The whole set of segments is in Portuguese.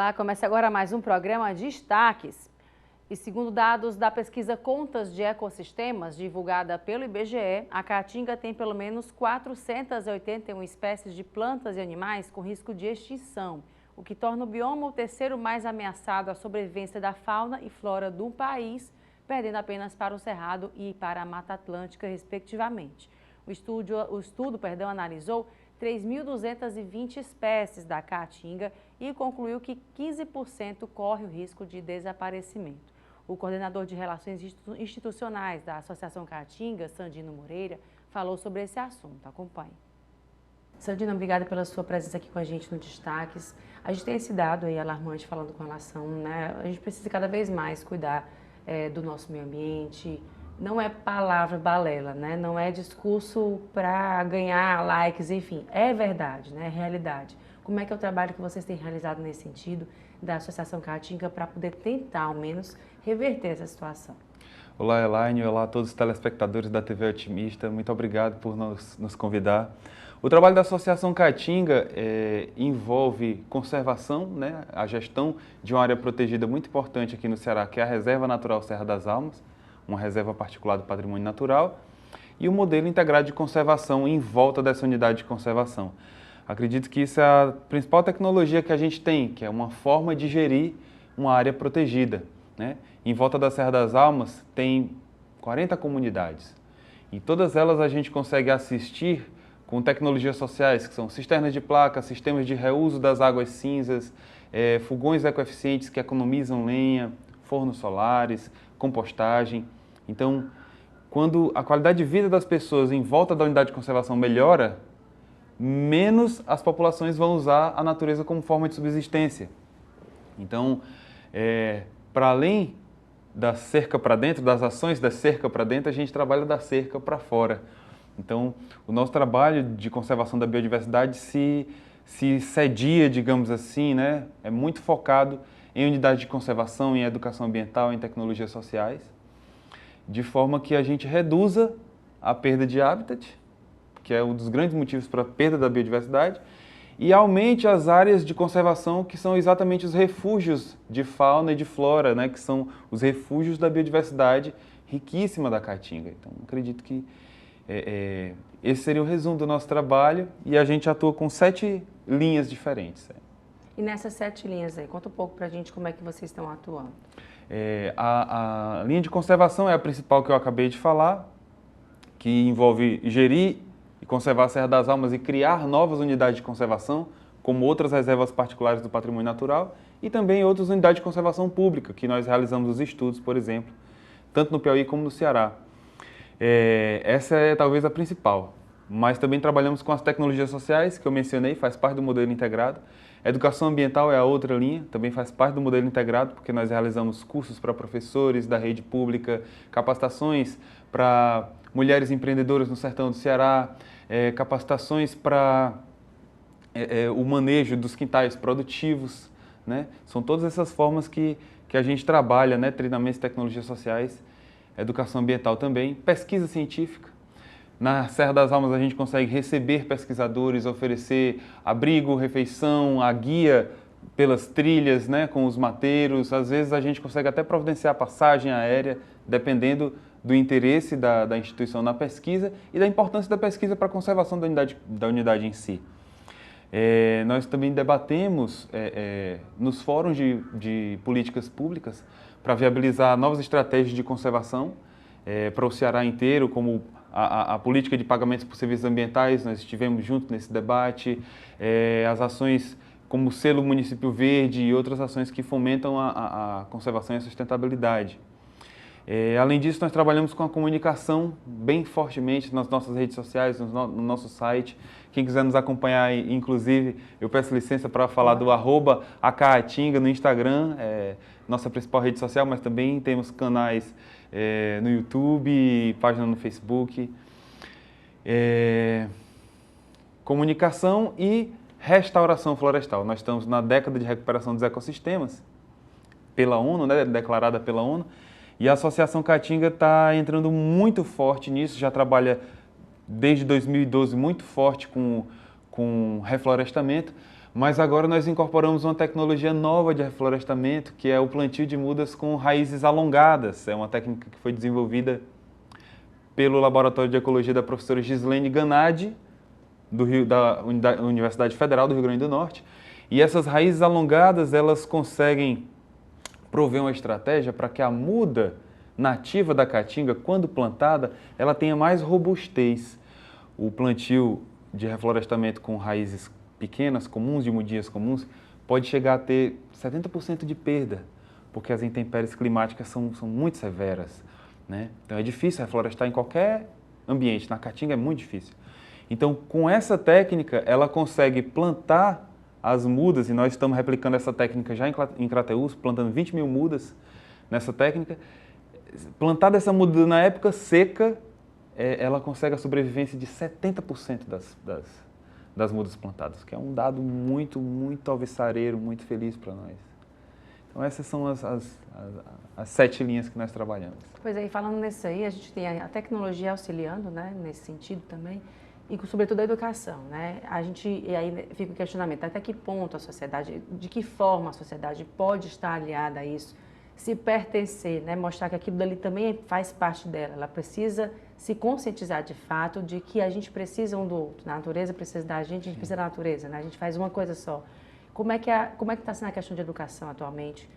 Olá, começa agora mais um programa Destaques. E segundo dados da pesquisa Contas de Ecossistemas, divulgada pelo IBGE, a Caatinga tem pelo menos 481 espécies de plantas e animais com risco de extinção, o que torna o bioma o terceiro mais ameaçado à sobrevivência da fauna e flora do país, perdendo apenas para o Cerrado e para a Mata Atlântica, respectivamente. O estudo analisou 3.220 espécies da Caatinga e concluiu que 15% corre o risco de desaparecimento. O coordenador de Relações Institucionais da Associação Caatinga, Sandino Moreira, falou sobre esse assunto. Acompanhe. Sandino, obrigada pela sua presença aqui com a gente no Destaques. A gente tem esse dado aí alarmante falando com relação, né? A gente precisa cada vez mais cuidar do nosso meio ambiente. Não é palavra balela, né? Não é discurso para ganhar likes, enfim, é verdade, né? É realidade. Como é que é o trabalho que vocês têm realizado nesse sentido da Associação Caatinga para poder tentar, ao menos, reverter essa situação? Olá, Elaine, olá a todos os telespectadores da TV Otimista, muito obrigado por nos convidar. O trabalho da Associação Caatinga envolve conservação, né? A gestão de uma área protegida muito importante aqui no Ceará, que é a Reserva Natural Serra das Almas, uma reserva particular do patrimônio natural, e o modelo integrado de conservação em volta dessa unidade de conservação. Acredito que isso é a principal tecnologia que a gente tem, que é uma forma de gerir uma área protegida, né? Em volta da Serra das Almas tem 40 comunidades. Em todas elas a gente consegue assistir com tecnologias sociais, que são cisternas de placa, sistemas de reuso das águas cinzas, fogões ecoeficientes que economizam lenha, fornos solares, compostagem. Então, quando a qualidade de vida das pessoas em volta da unidade de conservação melhora, menos as populações vão usar a natureza como forma de subsistência. Então, para além da cerca para dentro, das ações da cerca para dentro, a gente trabalha da cerca para fora. Então, o nosso trabalho de conservação da biodiversidade se cedia, digamos assim, né? É muito focado em unidades de conservação, em educação ambiental, em tecnologias sociais, de forma que a gente reduza a perda de habitat, que é um dos grandes motivos para a perda da biodiversidade, e aumente as áreas de conservação, que são exatamente os refúgios de fauna e de flora, né, que são os refúgios da biodiversidade riquíssima da Caatinga. Então, acredito que esse seria o resumo do nosso trabalho, e a gente atua com 7 linhas diferentes. E nessas 7 linhas aí, conta um pouco para a gente como é que vocês estão atuando. A linha de conservação é a principal que eu acabei de falar, que envolve gerir e conservar a Serra das Almas e criar novas unidades de conservação, como outras reservas particulares do patrimônio natural, e também outras unidades de conservação pública, que nós realizamos os estudos, por exemplo, tanto no Piauí como no Ceará. Essa é talvez a principal, mas também trabalhamos com as tecnologias sociais, que eu mencionei, faz parte do modelo integrado. Educação ambiental é a outra linha, também faz parte do modelo integrado, porque nós realizamos cursos para professores da rede pública, capacitações para mulheres empreendedoras no sertão do Ceará, capacitações para o manejo dos quintais produtivos, né? São todas essas formas que a gente trabalha, né? Treinamentos e tecnologias sociais, educação ambiental também, pesquisa científica. Na Serra das Almas a gente consegue receber pesquisadores, oferecer abrigo, refeição, a guia pelas trilhas, né, com os mateiros. Às vezes a gente consegue até providenciar passagem aérea, dependendo do interesse da instituição na pesquisa e da importância da pesquisa para a conservação da unidade em si. Nós também debatemos nos fóruns de políticas públicas para viabilizar novas estratégias de conservação para o Ceará inteiro, como a política de pagamentos por serviços ambientais. Nós estivemos juntos nesse debate, as ações como o Selo Município Verde e outras ações que fomentam a conservação e a sustentabilidade. Além disso, nós trabalhamos com a comunicação bem fortemente nas nossas redes sociais, no nosso site. Quem quiser nos acompanhar, inclusive, eu peço licença para falar do @acaatinga no Instagram, nossa principal rede social, mas também temos canais no YouTube, página no Facebook. Comunicação e restauração florestal. Nós estamos na década de recuperação dos ecossistemas, pela ONU, né, declarada pela ONU, e a Associação Caatinga está entrando muito forte nisso, já trabalha desde 2012 muito forte com reflorestamento, Mas agora nós incorporamos uma tecnologia nova de reflorestamento, que é o plantio de mudas com raízes alongadas. É uma técnica que foi desenvolvida pelo Laboratório de Ecologia da professora Gislene Ganadi, da Universidade Federal do Rio Grande do Norte. E essas raízes alongadas, elas conseguem prover uma estratégia para que a muda nativa da caatinga, quando plantada, ela tenha mais robustez. O plantio de reflorestamento com raízes pequenas, comuns, de mudinhas comuns, pode chegar a ter 70% de perda, porque as intempéries climáticas são muito severas, né? Então é difícil reflorestar em qualquer ambiente, na caatinga é muito difícil. Então, com essa técnica, ela consegue plantar as mudas, e nós estamos replicando essa técnica já em Crateús, plantando 20 mil mudas nessa técnica. Plantada essa muda na época seca, ela consegue a sobrevivência de 70% das mudas plantadas, que é um dado muito, muito alvissareiro, muito feliz para nós. Então essas são as 7 linhas que nós trabalhamos. Pois é, e falando nisso aí, a gente tem a tecnologia auxiliando, né, nesse sentido também, e sobretudo a educação, né? E aí fica o questionamento, até que ponto a sociedade, de que forma a sociedade pode estar aliada a isso, se pertencer, né? Mostrar que aquilo dali também faz parte dela, ela precisa se conscientizar de fato de que a gente precisa um do outro, a natureza precisa da gente, a gente precisa da natureza, né? A gente faz uma coisa só. Como é que está sendo a questão de educação atualmente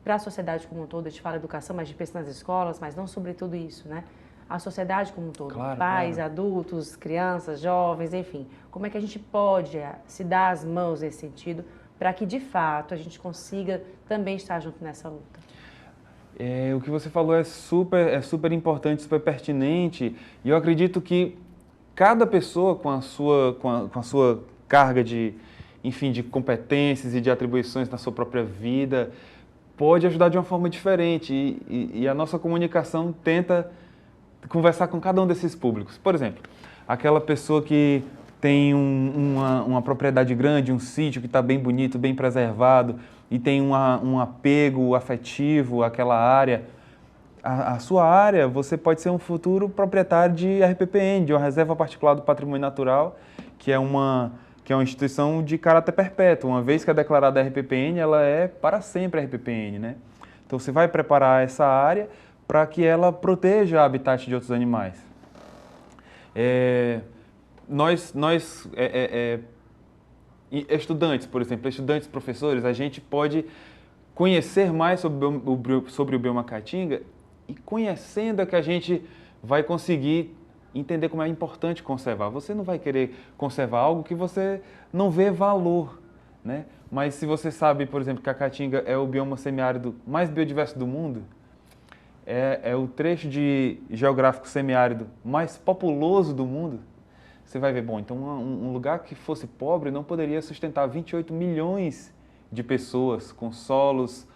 para a sociedade como um todo? A gente fala educação, mas a gente pensa nas escolas, mas não sobre tudo isso, né? A sociedade como um todo, claro, pais, claro. Adultos, crianças, jovens, enfim. Como é que a gente pode se dar as mãos nesse sentido para que, de fato, a gente consiga também estar junto nessa luta? O que você falou é super importante, super pertinente, e eu acredito que cada pessoa com a sua carga de competências e de atribuições na sua própria vida pode ajudar de uma forma diferente, e a nossa comunicação tenta conversar com cada um desses públicos. Por exemplo, aquela pessoa que tem uma propriedade grande, um sítio que está bem bonito, bem preservado, e tem um apego afetivo àquela área. A sua área, você pode ser um futuro proprietário de RPPN, de uma Reserva Particular do Patrimônio Natural, que é uma instituição de caráter perpétuo. Uma vez que é declarada RPPN, ela é para sempre RPPN, né? Então você vai preparar essa área para que ela proteja o habitat de outros animais. Estudantes, por exemplo, professores, a gente pode conhecer mais sobre o bioma caatinga, e conhecendo é que a gente vai conseguir entender como é importante conservar. Você não vai querer conservar algo que você não vê valor, né? Mas se você sabe, por exemplo, que a caatinga é o bioma semiárido mais biodiverso do mundo, é o trecho geográfico semiárido mais populoso do mundo, você vai ver, bom, então um lugar que fosse pobre não poderia sustentar 28 milhões de pessoas com solos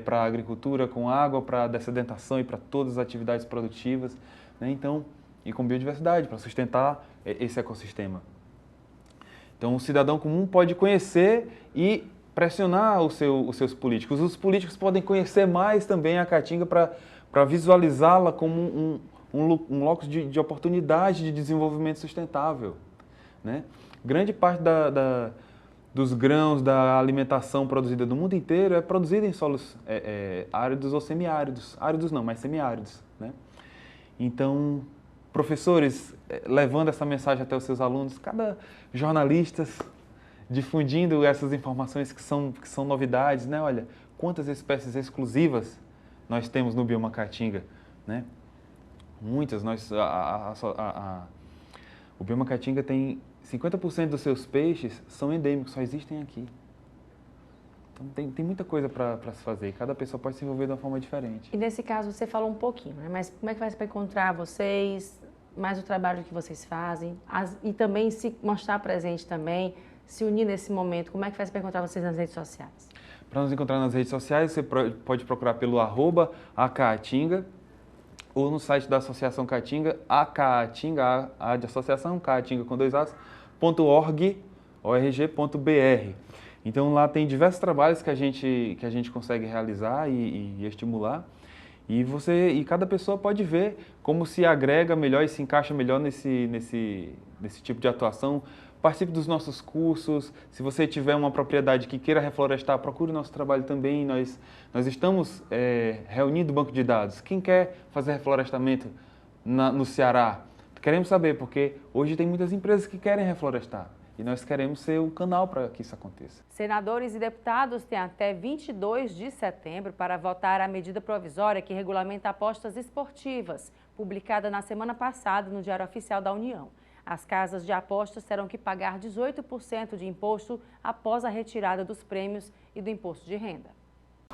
para a agricultura, com água para a dessedentação e para todas as atividades produtivas, né? Então, e com biodiversidade para sustentar esse ecossistema. Então, o cidadão comum pode conhecer e pressionar os seus políticos. Os políticos podem conhecer mais também a caatinga para visualizá-la como um locus de oportunidade de desenvolvimento sustentável, né? Grande parte dos grãos, da alimentação produzida no mundo inteiro é produzida em solos áridos ou semiáridos. Áridos não, mas semiáridos, né? Então, professores, levando essa mensagem até os seus alunos, cada jornalista difundindo essas informações que são novidades, né? Olha, quantas espécies exclusivas nós temos no bioma caatinga, né? Muitas. O bioma caatinga tem 50% dos seus peixes são endêmicos, só existem aqui. Então tem muita coisa para se fazer, e cada pessoa pode se envolver de uma forma diferente. E nesse caso você falou um pouquinho, né? Mas como é que faz para encontrar vocês, mais o trabalho que vocês fazem, e também se mostrar presente também, se unir nesse momento, como é que faz para encontrar vocês nas redes sociais? Para nos encontrar nas redes sociais, você pode procurar pelo @acaatinga, ou no site da Associação Caatinga, acaatinga, a de associação, caatinga com 2 As, .org.br. Então lá tem diversos trabalhos que a gente consegue realizar e estimular, e cada pessoa pode ver como se agrega melhor e se encaixa melhor nesse tipo de atuação participe dos nossos cursos. Se você tiver uma propriedade que queira reflorestar, procure o nosso trabalho também. Nós estamos reunindo o banco de dados. Quem quer fazer reflorestamento no Ceará? Queremos saber, porque hoje tem muitas empresas que querem reflorestar. E nós queremos ser um canal para que isso aconteça. Senadores e deputados têm até 22 de setembro para votar a medida provisória que regulamenta apostas esportivas, publicada na semana passada no Diário Oficial da União. As casas de apostas terão que pagar 18% de imposto após a retirada dos prêmios e do imposto de renda.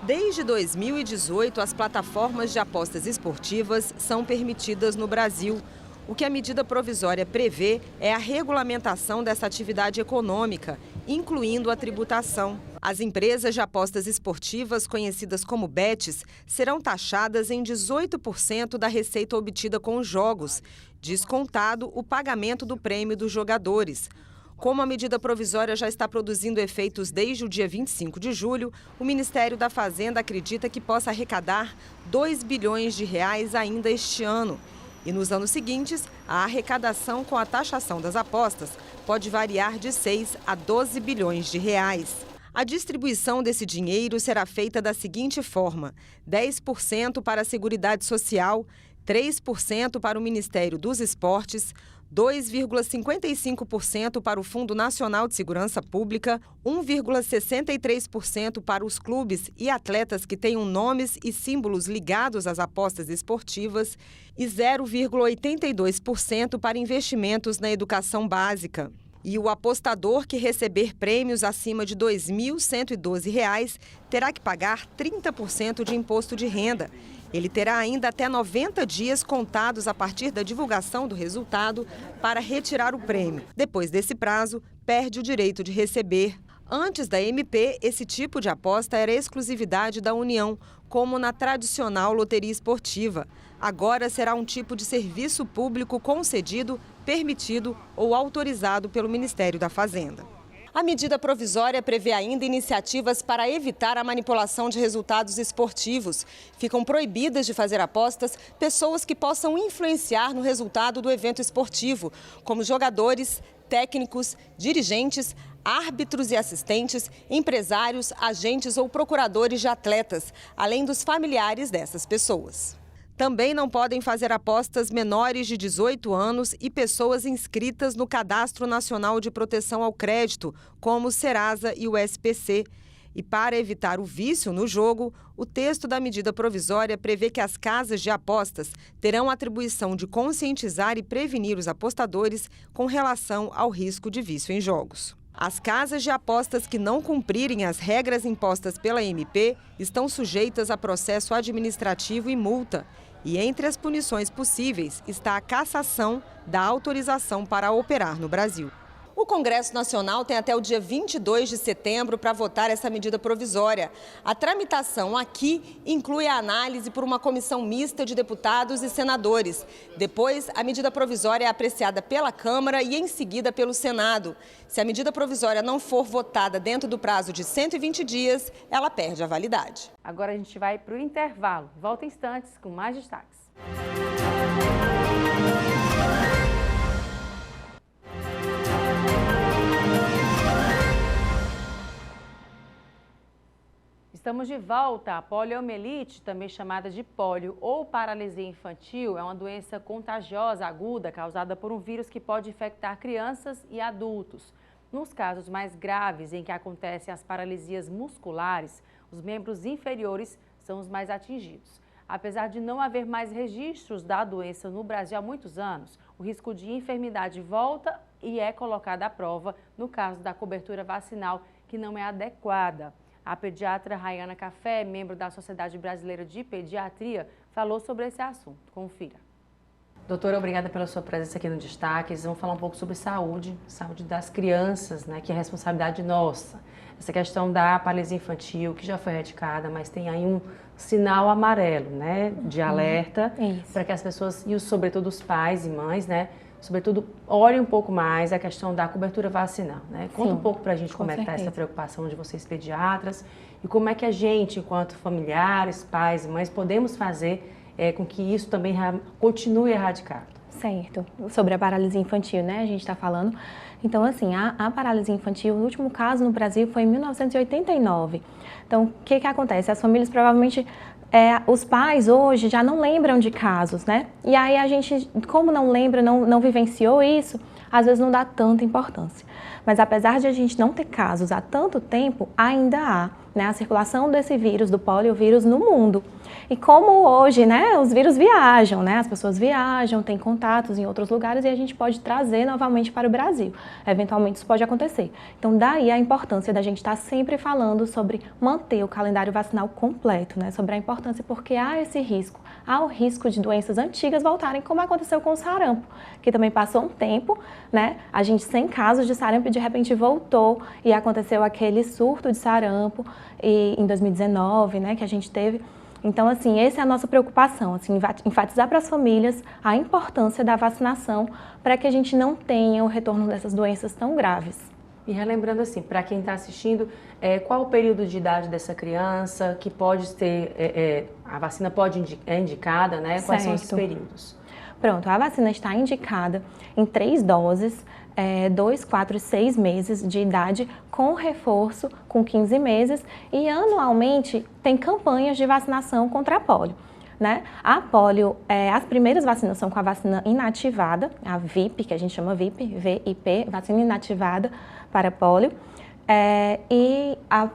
Desde 2018, as plataformas de apostas esportivas são permitidas no Brasil. O que a medida provisória prevê é a regulamentação dessa atividade econômica, incluindo a tributação. As empresas de apostas esportivas, conhecidas como bets, serão taxadas em 18% da receita obtida com os jogos, descontado o pagamento do prêmio dos jogadores. Como a medida provisória já está produzindo efeitos desde o dia 25 de julho, o Ministério da Fazenda acredita que possa arrecadar R$2 bilhões ainda este ano. E nos anos seguintes, a arrecadação com a taxação das apostas pode variar de 6 a 12 bilhões de reais. A distribuição desse dinheiro será feita da seguinte forma: 10% para a Seguridade Social, 3% para o Ministério dos Esportes, 2,55% para o Fundo Nacional de Segurança Pública, 1,63% para os clubes e atletas que tenham nomes e símbolos ligados às apostas esportivas e 0,82% para investimentos na educação básica. E o apostador que receber prêmios acima de R$ 2.112 terá que pagar 30% de imposto de renda. Ele terá ainda até 90 dias contados a partir da divulgação do resultado para retirar o prêmio. Depois desse prazo, perde o direito de receber. Antes da MP, esse tipo de aposta era exclusividade da União, como na tradicional loteria esportiva. Agora será um tipo de serviço público concedido, permitido ou autorizado pelo Ministério da Fazenda. A medida provisória prevê ainda iniciativas para evitar a manipulação de resultados esportivos. Ficam proibidas de fazer apostas pessoas que possam influenciar no resultado do evento esportivo, como jogadores, técnicos, dirigentes, árbitros e assistentes, empresários, agentes ou procuradores de atletas, além dos familiares dessas pessoas. Também não podem fazer apostas menores de 18 anos e pessoas inscritas no Cadastro Nacional de Proteção ao Crédito, como o Serasa e o SPC. E para evitar o vício no jogo, o texto da medida provisória prevê que as casas de apostas terão a atribuição de conscientizar e prevenir os apostadores com relação ao risco de vício em jogos. As casas de apostas que não cumprirem as regras impostas pela MP estão sujeitas a processo administrativo e multa. E entre as punições possíveis está a cassação da autorização para operar no Brasil. O Congresso Nacional tem até o dia 22 de setembro para votar essa medida provisória. A tramitação aqui inclui a análise por uma comissão mista de deputados e senadores. Depois, a medida provisória é apreciada pela Câmara e em seguida pelo Senado. Se a medida provisória não for votada dentro do prazo de 120 dias, ela perde a validade. Agora a gente vai para o intervalo. Volta em instantes com mais destaques. Estamos de volta. A poliomielite, também chamada de pólio ou paralisia infantil, é uma doença contagiosa aguda causada por um vírus que pode infectar crianças e adultos. Nos casos mais graves, em que acontecem as paralisias musculares, os membros inferiores são os mais atingidos. Apesar de não haver mais registros da doença no Brasil há muitos anos, o risco de enfermidade volta e é colocado à prova no caso da cobertura vacinal, que não é adequada. A pediatra Rayana Café, membro da Sociedade Brasileira de Pediatria, falou sobre esse assunto. Confira. Doutora, obrigada pela sua presença aqui no Destaques. Vamos falar um pouco sobre saúde das crianças, né, que é responsabilidade nossa. Essa questão da paralisia infantil, que já foi erradicada, mas tem aí um sinal amarelo, né, de alerta, para que as pessoas, e sobretudo os pais e mães, né, sobretudo, olhem um pouco mais a questão da cobertura vacinal, né? Conta um pouco para a gente como é que está essa preocupação de vocês pediatras e como é que a gente, enquanto familiares, pais e mães, podemos fazer com que isso também continue erradicado. Certo, sobre a paralisia infantil, né, a gente está falando. Então, assim, a paralisia infantil, o último caso no Brasil foi em 1989. Então, o que acontece? As famílias provavelmente, os pais hoje já não lembram de casos, né? E aí a gente, como não lembra, não vivenciou isso, às vezes não dá tanta importância. Mas apesar de a gente não ter casos há tanto tempo, ainda há, né, a circulação desse vírus, do poliovírus, no mundo. E como hoje, né, os vírus viajam, né, as pessoas viajam, têm contatos em outros lugares e a gente pode trazer novamente para o Brasil. Eventualmente isso pode acontecer. Então daí a importância da gente estar sempre falando sobre manter o calendário vacinal completo, né, sobre a importância porque há esse risco. Há o risco de doenças antigas voltarem, como aconteceu com o sarampo, que também passou um tempo, né, a gente sem casos de sarampo e de repente voltou e aconteceu aquele surto de sarampo em 2019, né, que a gente teve. Então, assim, essa é a nossa preocupação, assim, enfatizar para as famílias a importância da vacinação para que a gente não tenha o retorno dessas doenças tão graves. E relembrando assim, para quem está assistindo, qual o período de idade dessa criança que pode ter, a vacina é indicada, né? Quais são esses períodos? Pronto, a vacina está indicada em 3 doses, 2, 4 e 6 meses de idade, com reforço com 15 meses e anualmente tem campanhas de vacinação contra a polio. Né? A polio, as primeiras vacinas são com a vacina inativada, a VIP, que a gente chama VIP, VIP, vacina inativada para polio.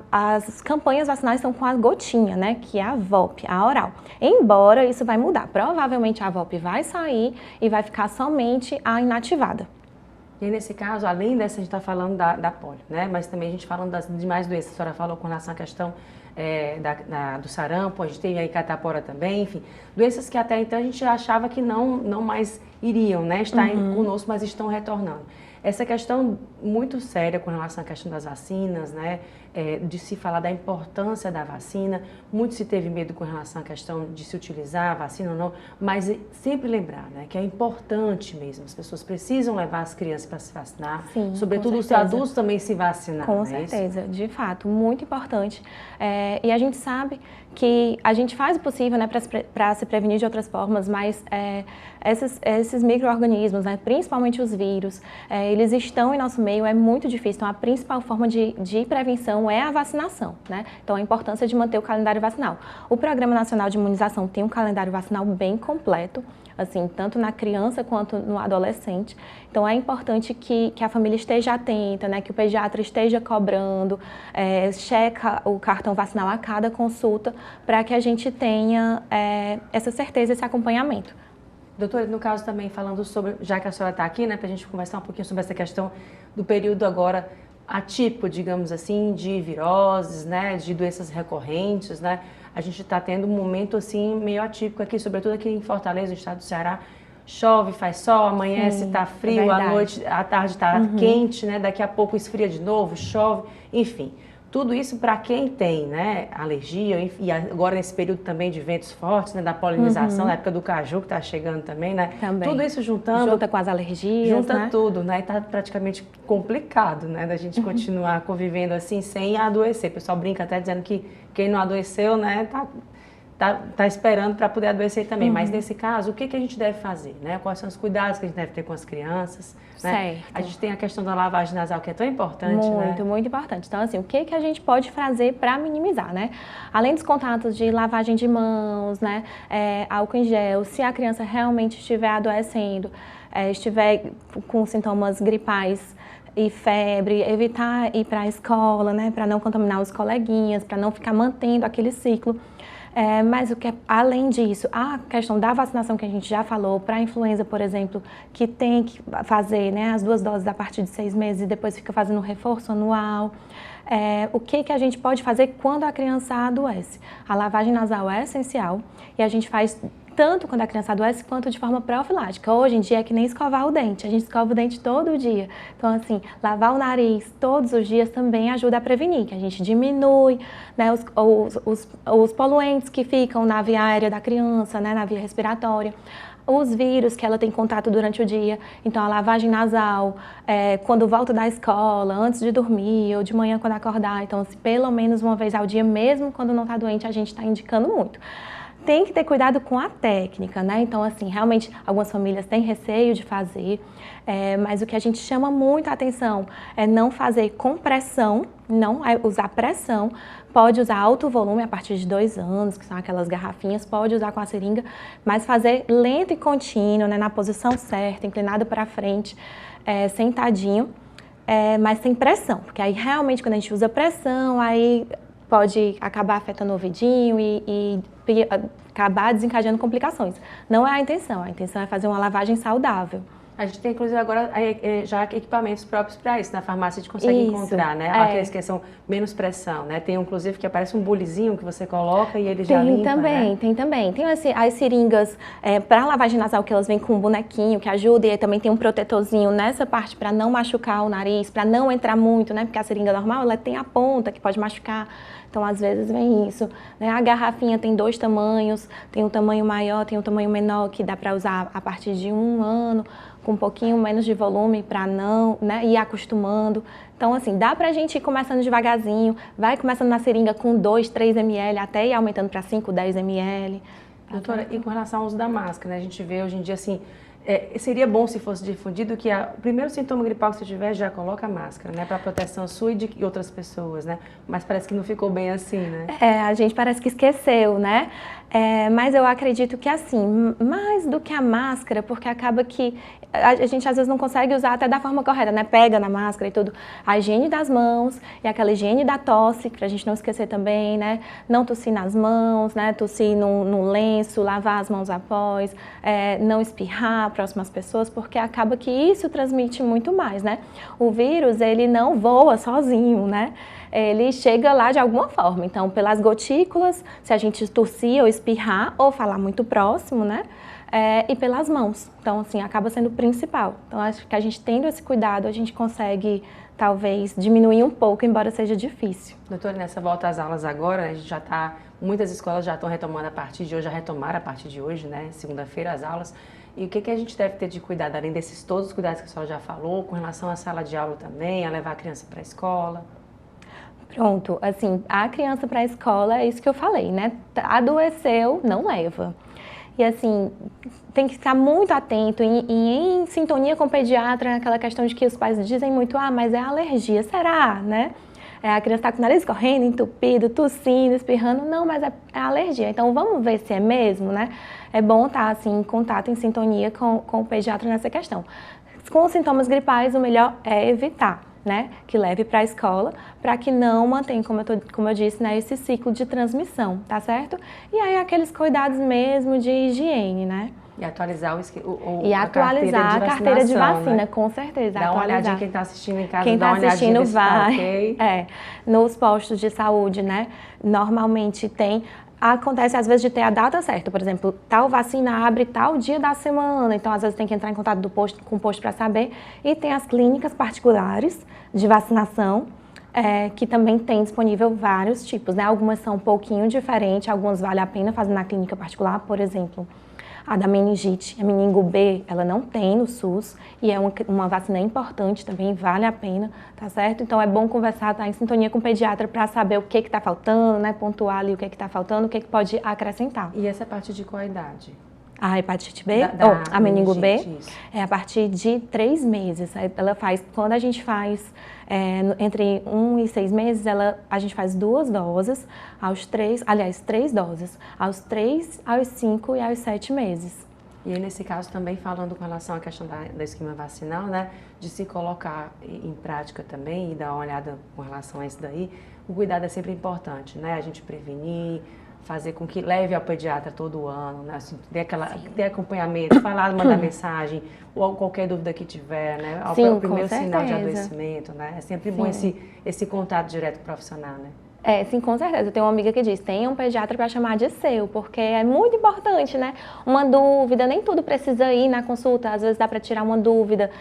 As campanhas vacinais estão com a gotinha, né, que é a VOP, a oral. Embora isso vai mudar, provavelmente a VOP vai sair e vai ficar somente a inativada. E nesse caso, além dessa, a gente está falando da polio, né, mas também a gente falando das demais doenças, a senhora falou com relação à questão do sarampo, a gente tem aí catapora também, enfim, doenças que até então a gente achava que não mais iriam, né, estar conosco, mas estão retornando. Essa questão muito séria com relação à questão das vacinas, né, de se falar da importância da vacina, muito se teve medo com relação à questão de se utilizar a vacina ou não, mas sempre lembrar, né, que é importante mesmo, as pessoas precisam levar as crianças para se vacinar, sim, sobretudo os adultos também se vacinar. Com certeza, de fato, muito importante. E a gente sabe que a gente faz o possível, né, para se prevenir de outras formas, mas esses micro-organismos, né, principalmente os vírus, eles estão em nosso meio, é muito difícil. Então, a principal forma de prevenção é a vacinação, né? Então, a importância de manter o calendário vacinal. O Programa Nacional de Imunização tem um calendário vacinal bem completo, assim, tanto na criança quanto no adolescente. Então, é importante que a família esteja atenta, né? Que o pediatra esteja cobrando, checa o cartão vacinal a cada consulta, para que a gente tenha essa certeza, esse acompanhamento. Doutora, no caso também falando sobre, já que a senhora está aqui, né, para a gente conversar um pouquinho sobre essa questão do período agora atípico, digamos assim, de viroses, né, de doenças recorrentes, né, a gente está tendo um momento assim meio atípico aqui, sobretudo aqui em Fortaleza, no estado do Ceará, chove, faz sol, amanhece, está frio, à noite, à tarde está quente, né, daqui a pouco esfria de novo, chove, enfim. Tudo isso para quem tem, né, alergia, e agora nesse período também de ventos fortes, né, da polinização, na época do caju que está chegando também, né? Também. Tudo isso juntando... Junta com as alergias, junta, né? tudo, né? E está praticamente complicado, né, da gente continuar convivendo assim sem adoecer. O pessoal brinca até dizendo que quem não adoeceu, né, tá esperando para poder adoecer também. Mas nesse caso, o que a gente deve fazer, né? Quais são os cuidados que a gente deve ter com as crianças, né? Certo. A gente tem a questão da lavagem nasal, que é tão importante, muito, né? Muito importante. Então, assim, o que a gente pode fazer para minimizar, né? Além dos contatos de lavagem de mãos, né? Álcool em gel, se a criança realmente estiver adoecendo, estiver com sintomas gripais e febre, evitar ir para a escola, né? Para não contaminar os coleguinhas, para não ficar mantendo aquele ciclo. Mas o que além disso, a questão da vacinação que a gente já falou, para a influenza, por exemplo, que tem que fazer, né, as 2 doses a partir de 6 meses e depois fica fazendo um reforço anual. O que a gente pode fazer quando a criança adoece? A lavagem nasal é essencial e a gente faz tanto quando a criança adoece quanto de forma profilática. Hoje em dia é que nem escovar o dente, a gente escova o dente todo dia. Então, assim, lavar o nariz todos os dias também ajuda a prevenir, que a gente diminui, né, os poluentes que ficam na via aérea da criança, né, na via respiratória. Os vírus que ela tem contato durante o dia, então a lavagem nasal, quando volta da escola, antes de dormir ou de manhã quando acordar, então assim, pelo menos uma vez ao dia, mesmo quando não está doente, a gente está indicando muito. tem que ter cuidado com a técnica, né? Então, assim, realmente, algumas famílias têm receio de fazer, mas o que a gente chama muito a atenção é não fazer com pressão, não usar pressão. Pode usar alto volume a partir de 2 anos, que são aquelas garrafinhas, pode usar com a seringa, mas fazer lento e contínuo, né, na posição certa, inclinado para frente, sentadinho, mas sem pressão, porque aí realmente quando a gente usa pressão, aí pode acabar afetando o ouvidinho e acabar desencadeando complicações. Não é a intenção é fazer uma lavagem saudável. A gente tem, inclusive, agora já equipamentos próprios para isso. Na farmácia a gente consegue encontrar, né? Aqueles que são menos pressão, né? Tem, inclusive, que aparece um bulizinho que você coloca e ele já limpa, né? Tem também. Tem as seringas para lavagem nasal, que elas vêm com um bonequinho que ajuda. E aí também tem um protetorzinho nessa parte para não machucar o nariz, para não entrar muito, né? Porque a seringa normal, ela tem a ponta que pode machucar. Então, às vezes, vem isso, né? A garrafinha tem 2 tamanhos, tem um tamanho maior, tem um tamanho menor, que dá para usar a partir de 1 ano, com um pouquinho menos de volume para não, né, ir acostumando. Então, assim, dá pra gente ir começando devagarzinho, vai começando na seringa com 2, 3 ml, até ir aumentando para 5, 10 ml. Doutora, e com relação ao uso da máscara, né? A gente vê hoje em dia, assim, seria bom se fosse difundido que o primeiro sintoma gripal que você tiver, já coloca a máscara, né? Para proteção sua e de outras pessoas, né? Mas parece que não ficou bem assim, né? A gente parece que esqueceu, né? Mas eu acredito que assim, mais do que a máscara, porque acaba que a gente às vezes não consegue usar até da forma correta, né? Pega na máscara e tudo. A higiene das mãos e aquela higiene da tosse, pra gente não esquecer também, né? Não tossir nas mãos, né? Tossir no lenço, lavar as mãos após, não espirrar próximo às pessoas, porque acaba que isso transmite muito mais, né? O vírus, ele não voa sozinho, né? Ele chega lá de alguma forma. Então, pelas gotículas, se a gente tossir ou espirrar, ou falar muito próximo, né? E pelas mãos. Então, assim, acaba sendo o principal. Então, acho que a gente tendo esse cuidado, a gente consegue, talvez, diminuir um pouco, embora seja difícil. Doutora, nessa volta às aulas agora, a gente já está, muitas escolas já estão retomando a partir de hoje, já retomaram a partir de hoje, né? Segunda-feira, as aulas. E o que a gente deve ter de cuidado, além desses todos os cuidados que a senhora já falou, com relação à sala de aula também, a levar a criança para a escola? Pronto, assim, a criança para a escola é isso que eu falei, né? Adoeceu, não leva. E assim, tem que ficar muito atento e em sintonia com o pediatra, aquela questão de que os pais dizem muito, mas é alergia, será, né? A criança está com o nariz correndo, entupido, tossindo, espirrando, não, mas é alergia. Então vamos ver se é mesmo, né? É bom estar assim, em contato, em sintonia com o pediatra nessa questão. Com os sintomas gripais, o melhor é evitar, né, que leve para a escola, para que não mantenha, como eu disse, né, esse ciclo de transmissão, tá certo? E aí aqueles cuidados mesmo de higiene, né? E atualizar a carteira de vacina, né? Com certeza. Dá uma olhadinha, quem está assistindo em casa, quem dá uma assistindo olhadinha vai. Okay. Nos postos de saúde, né? Normalmente acontece às vezes de ter a data certa, por exemplo, tal vacina abre tal dia da semana, então às vezes tem que entrar em contato com o posto para saber. E tem as clínicas particulares de vacinação, que também tem disponível vários tipos, né? Algumas são um pouquinho diferentes, algumas vale a pena fazer na clínica particular, por exemplo. A da meningite, a meningo B, ela não tem no SUS e é uma vacina importante também, vale a pena, tá certo? Então é bom conversar, estar em sintonia com o pediatra para saber o que está faltando, né? Pontuar ali o que está faltando, o que pode acrescentar. E essa é a partir de qual idade? A hepatite B, a meningo B, é a partir de 3 meses. Ela faz, quando a gente faz entre 1 e 6 meses, a gente faz 2 doses, três doses, aos 3, aos 5 e aos 7 meses. E aí, nesse caso, também falando com relação à questão da esquema vacinal, né, de se colocar em prática também e dar uma olhada com relação a isso daí, o cuidado é sempre importante, né, a gente prevenir, fazer com que leve ao pediatra todo ano, né? Assim, ter acompanhamento, mandar mensagem, ou qualquer dúvida que tiver, né? Sim, o primeiro sinal de adoecimento, né? É sempre bom esse contato direto com o profissional, né? Sim, com certeza. Eu tenho uma amiga que diz, tenha um pediatra para chamar de seu, porque é muito importante, né? Uma dúvida, nem tudo precisa ir na consulta, às vezes dá para tirar uma dúvida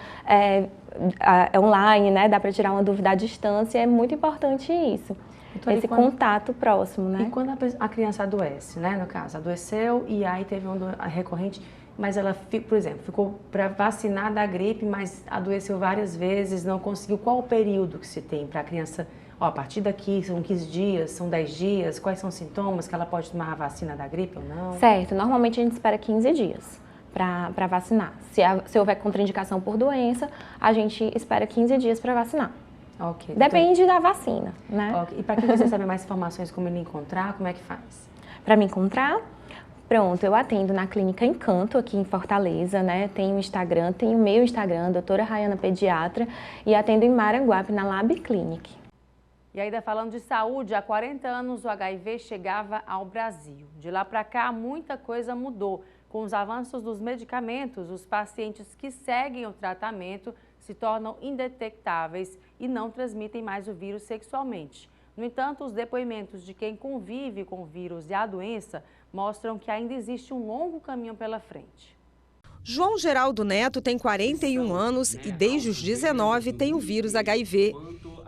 online, né? Dá para tirar uma dúvida à distância, é muito importante isso. Então, esse contato próximo, né? E quando a criança adoece, né? No caso, adoeceu e aí teve uma recorrente, mas ela, por exemplo, ficou para vacinar da gripe, mas adoeceu várias vezes, não conseguiu. Qual o período que se tem para a criança a partir daqui são 15 dias, são 10 dias, quais são os sintomas que ela pode tomar a vacina da gripe ou não? Certo, normalmente a gente espera 15 dias para vacinar. Se houver contraindicação por doença, a gente espera 15 dias para vacinar. Okay. Depende da vacina, né? Okay. E para quem quiser saber mais informações, como ele encontrar, como é que faz? Para me encontrar, pronto, eu atendo na Clínica Encanto, aqui em Fortaleza, né? Tenho o Instagram, tenho o meu Instagram, doutora Rayana Pediatra, e atendo em Maranguape, na Lab Clinic. E ainda falando de saúde, há 40 anos o HIV chegava ao Brasil. De lá para cá, muita coisa mudou. Com os avanços dos medicamentos, os pacientes que seguem o tratamento se tornam indetectáveis e não transmitem mais o vírus sexualmente. No entanto, os depoimentos de quem convive com o vírus e a doença mostram que ainda existe um longo caminho pela frente. João Geraldo Neto tem 41 anos e desde os 19 tem o vírus HIV.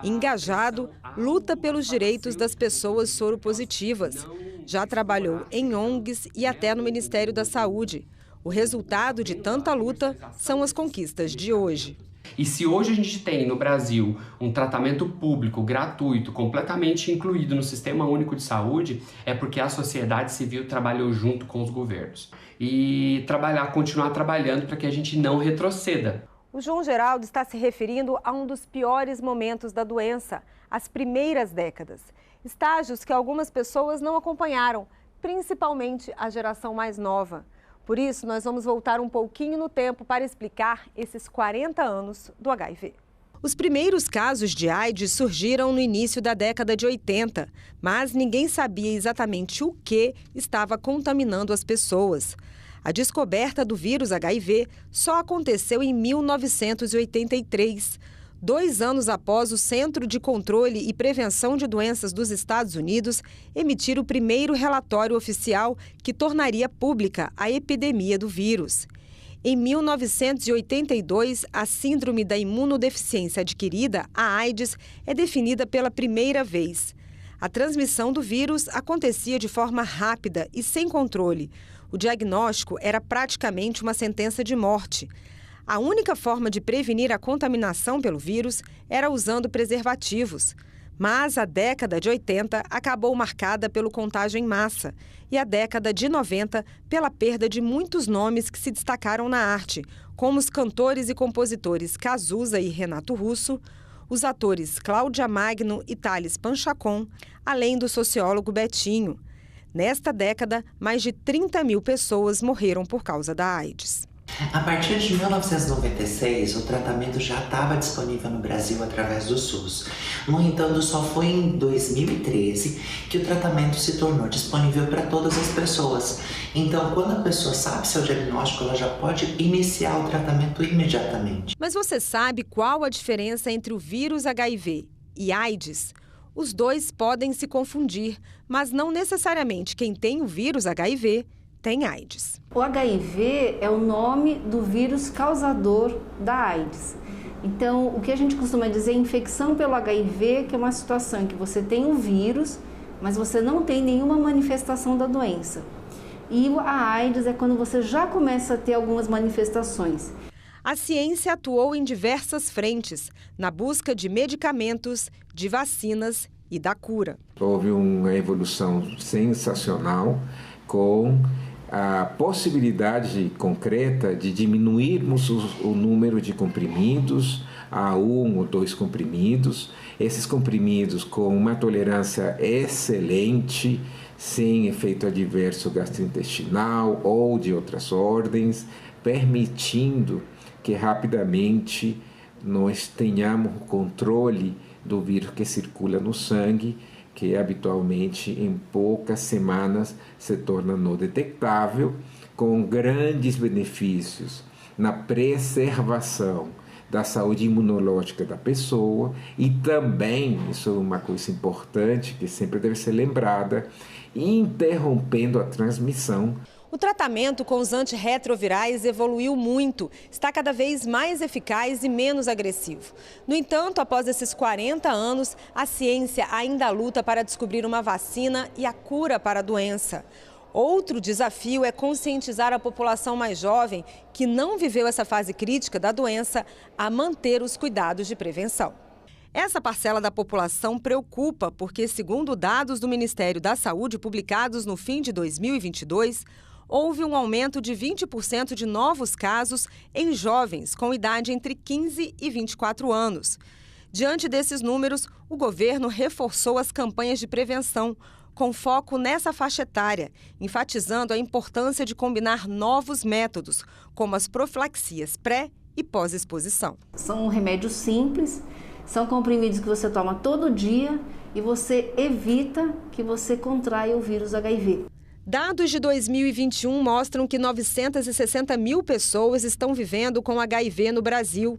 Engajado, luta pelos direitos das pessoas soropositivas. Já trabalhou em ONGs e até no Ministério da Saúde. O resultado de tanta luta são as conquistas de hoje. E se hoje a gente tem no Brasil um tratamento público, gratuito, completamente incluído no Sistema Único de Saúde, é porque a sociedade civil trabalhou junto com os governos. E continuar trabalhando para que a gente não retroceda. O João Geraldo está se referindo a um dos piores momentos da doença, as primeiras décadas. Estágios que algumas pessoas não acompanharam, principalmente a geração mais nova. Por isso, nós vamos voltar um pouquinho no tempo para explicar esses 40 anos do HIV. Os primeiros casos de AIDS surgiram no início da década de 80, mas ninguém sabia exatamente o que estava contaminando as pessoas. A descoberta do vírus HIV só aconteceu em 1983, 2 anos após o Centro de Controle e Prevenção de Doenças dos Estados Unidos emitir o primeiro relatório oficial que tornaria pública a epidemia do vírus. Em 1982, a síndrome da imunodeficiência adquirida, a AIDS, é definida pela primeira vez. A transmissão do vírus acontecia de forma rápida e sem controle. O diagnóstico era praticamente uma sentença de morte. A única forma de prevenir a contaminação pelo vírus era usando preservativos. Mas a década de 80 acabou marcada pelo contágio em massa e a década de 90 pela perda de muitos nomes que se destacaram na arte, como os cantores e compositores Cazuza e Renato Russo, os atores Cláudia Magno e Thales Panchacon, além do sociólogo Betinho. Nesta década, mais de 30 mil pessoas morreram por causa da AIDS. A partir de 1996, o tratamento já estava disponível no Brasil através do SUS. No entanto, só foi em 2013 que o tratamento se tornou disponível para todas as pessoas. Então, quando a pessoa sabe seu diagnóstico, ela já pode iniciar o tratamento imediatamente. Mas você sabe qual a diferença entre o vírus HIV e AIDS? Os dois podem se confundir, mas não necessariamente quem tem o vírus HIV tem AIDS. O HIV é o nome do vírus causador da AIDS. Então, o que a gente costuma dizer é infecção pelo HIV, que é uma situação em que você tem o vírus, mas você não tem nenhuma manifestação da doença. E a AIDS é quando você já começa a ter algumas manifestações. A ciência atuou em diversas frentes, na busca de medicamentos, de vacinas e da cura. Houve uma evolução sensacional com a possibilidade concreta de diminuirmos o número de comprimidos a 1 ou 2 comprimidos. Esses comprimidos com uma tolerância excelente, sem efeito adverso gastrointestinal ou de outras ordens, permitindo que rapidamente nós tenhamos o controle do vírus que circula no sangue, que habitualmente em poucas semanas se torna não detectável, com grandes benefícios na preservação da saúde imunológica da pessoa e também, isso é uma coisa importante que sempre deve ser lembrada, interrompendo a transmissão. O tratamento com os antirretrovirais evoluiu muito, está cada vez mais eficaz e menos agressivo. No entanto, após esses 40 anos, a ciência ainda luta para descobrir uma vacina e a cura para a doença. Outro desafio é conscientizar a população mais jovem, que não viveu essa fase crítica da doença, a manter os cuidados de prevenção. Essa parcela da população preocupa porque, segundo dados do Ministério da Saúde publicados no fim de 2022, houve um aumento de 20% de novos casos em jovens com idade entre 15 e 24 anos. Diante desses números, o governo reforçou as campanhas de prevenção, com foco nessa faixa etária, enfatizando a importância de combinar novos métodos, como as profilaxias pré- e pós-exposição. São remédios simples, são comprimidos que você toma todo dia e você evita que você contraia o vírus HIV. Dados de 2021 mostram que 960 mil pessoas estão vivendo com HIV no Brasil.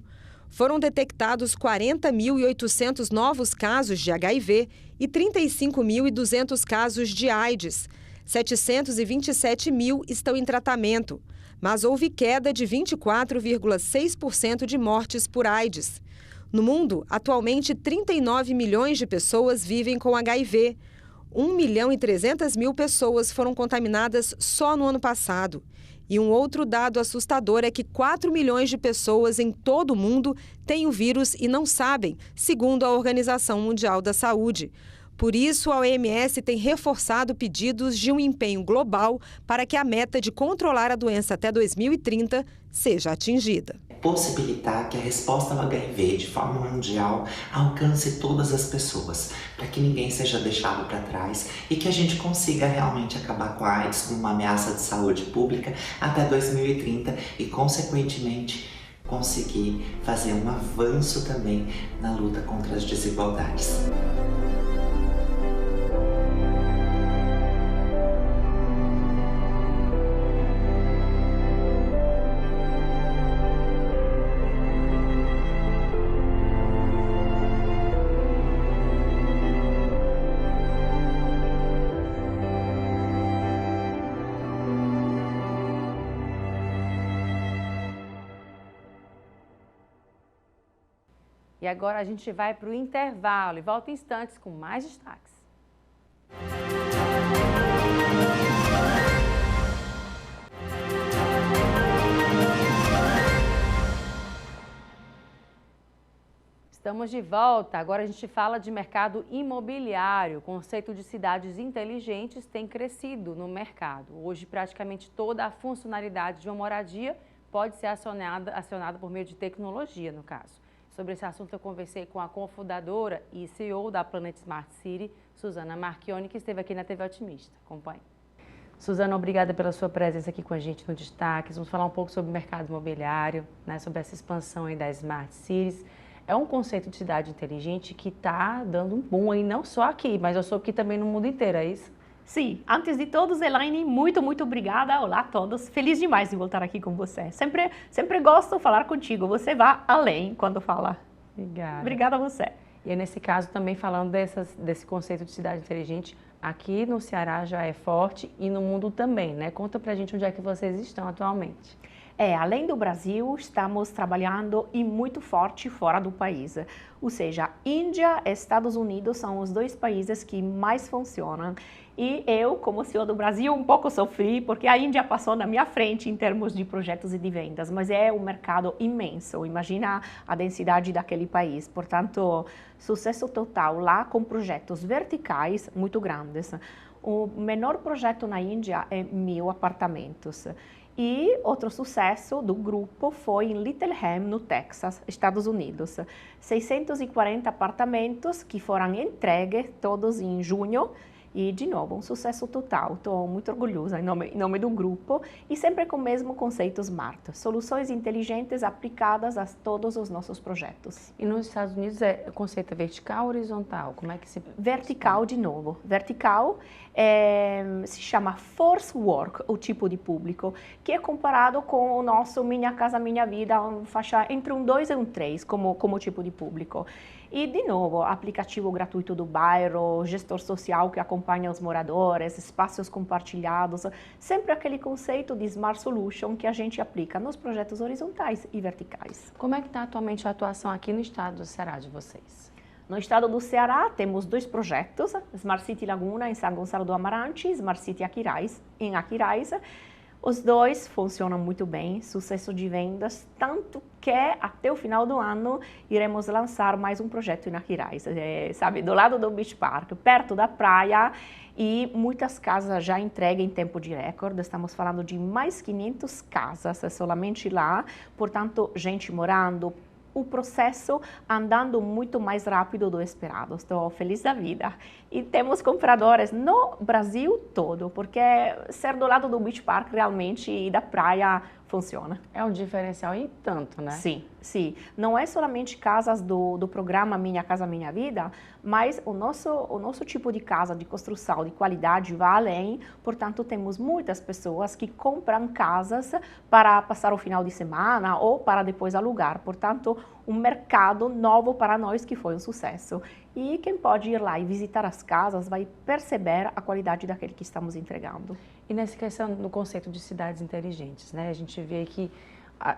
Foram detectados 40.800 novos casos de HIV e 35.200 casos de AIDS. 727 mil estão em tratamento, mas houve queda de 24,6% de mortes por AIDS. No mundo, atualmente 39 milhões de pessoas vivem com HIV. 1.300.000 pessoas foram contaminadas só no ano passado. E um outro dado assustador é que 4 milhões de pessoas em todo o mundo têm o vírus e não sabem, segundo a Organização Mundial da Saúde. Por isso, a OMS tem reforçado pedidos de um empenho global para que a meta de controlar a doença até 2030 seja atingida. Possibilitar que a resposta ao HIV de forma mundial alcance todas as pessoas, para que ninguém seja deixado para trás e que a gente consiga realmente acabar com a AIDS como uma ameaça de saúde pública até 2030 e, consequentemente, conseguir fazer um avanço também na luta contra as desigualdades. E agora a gente vai para o intervalo e volta em instantes com mais destaques. Estamos de volta. Agora a gente fala de mercado imobiliário. O conceito de cidades inteligentes tem crescido no mercado. Hoje, praticamente toda a funcionalidade de uma moradia pode ser acionada por meio de tecnologia, no caso. Sobre esse assunto, eu conversei com a cofundadora e CEO da Planet Smart City, Suzana Marchione, que esteve aqui na TV Otimista. Acompanhe. Suzana, obrigada pela sua presença aqui com a gente no Destaques. Vamos falar um pouco sobre o mercado imobiliário, né, sobre essa expansão aí das Smart Cities. É um conceito de cidade inteligente que está dando um boom aí, não só aqui, mas eu soube que também no mundo inteiro, é isso? Sim, antes de todos, Elaine, muito obrigada. Olá a todos. Feliz demais de voltar aqui com você. Sempre gosto de falar contigo. Você vai além quando fala. Obrigada. Obrigada a você. E nesse caso também falando desse conceito de cidade inteligente, aqui no Ceará já é forte e no mundo também, né? Conta pra gente onde é que vocês estão atualmente. Além do Brasil, estamos trabalhando e muito forte fora do país. Ou seja, Índia e Estados Unidos são os dois países que mais funcionam. E eu, como CEO do Brasil, um pouco sofri, porque a Índia passou na minha frente em termos de projetos e de vendas, mas é um mercado imenso, imagina a densidade daquele país. Portanto, sucesso total lá com projetos verticais muito grandes. O menor projeto na Índia é 1.000 apartamentos. E outro sucesso do grupo foi em Littleton, no Texas, Estados Unidos. 640 apartamentos que foram entregues todos em junho. E, de novo, um sucesso total. Estou muito orgulhosa em nome do grupo e sempre com o mesmo conceito Smart. Soluções inteligentes aplicadas a todos os nossos projetos. E nos Estados Unidos o conceito é vertical ou horizontal? Como é que se... Vertical, de novo. Vertical se chama Force Work, o tipo de público, que é comparado com o nosso Minha Casa Minha Vida, faixa entre um 2 e um 3 como tipo de público. E, de novo, aplicativo gratuito do bairro, gestor social que acompanha os moradores, espaços compartilhados, sempre aquele conceito de Smart Solution que a gente aplica nos projetos horizontais e verticais. Como é que está atualmente a atuação aqui no estado do Ceará de vocês? No estado do Ceará, temos 2 projetos, Smart City Laguna, em São Gonçalo do Amarante, e Smart City Aquiraz, em Aquiraz. Os dois funcionam muito bem, sucesso de vendas, tanto que até o final do ano iremos lançar mais um projeto em Aquiraz, sabe, do lado do Beach Park, perto da praia, e muitas casas já entreguem em tempo de recorde. Estamos falando de mais 500 casas somente lá, portanto, gente morando, o processo andando muito mais rápido do esperado. Estou feliz da vida. E temos compradores no Brasil todo, porque ser do lado do Beach Park realmente e da praia funciona. É um diferencial em tanto, né? Sim, sim. Não é somente casas do programa Minha Casa Minha Vida, mas o nosso tipo de casa de construção de qualidade vai além. Portanto, temos muitas pessoas que compram casas para passar o final de semana ou para depois alugar. Portanto, um mercado novo para nós que foi um sucesso. E quem pode ir lá e visitar as casas vai perceber a qualidade daquele que estamos entregando. E nessa questão do conceito de cidades inteligentes, né? A gente vê que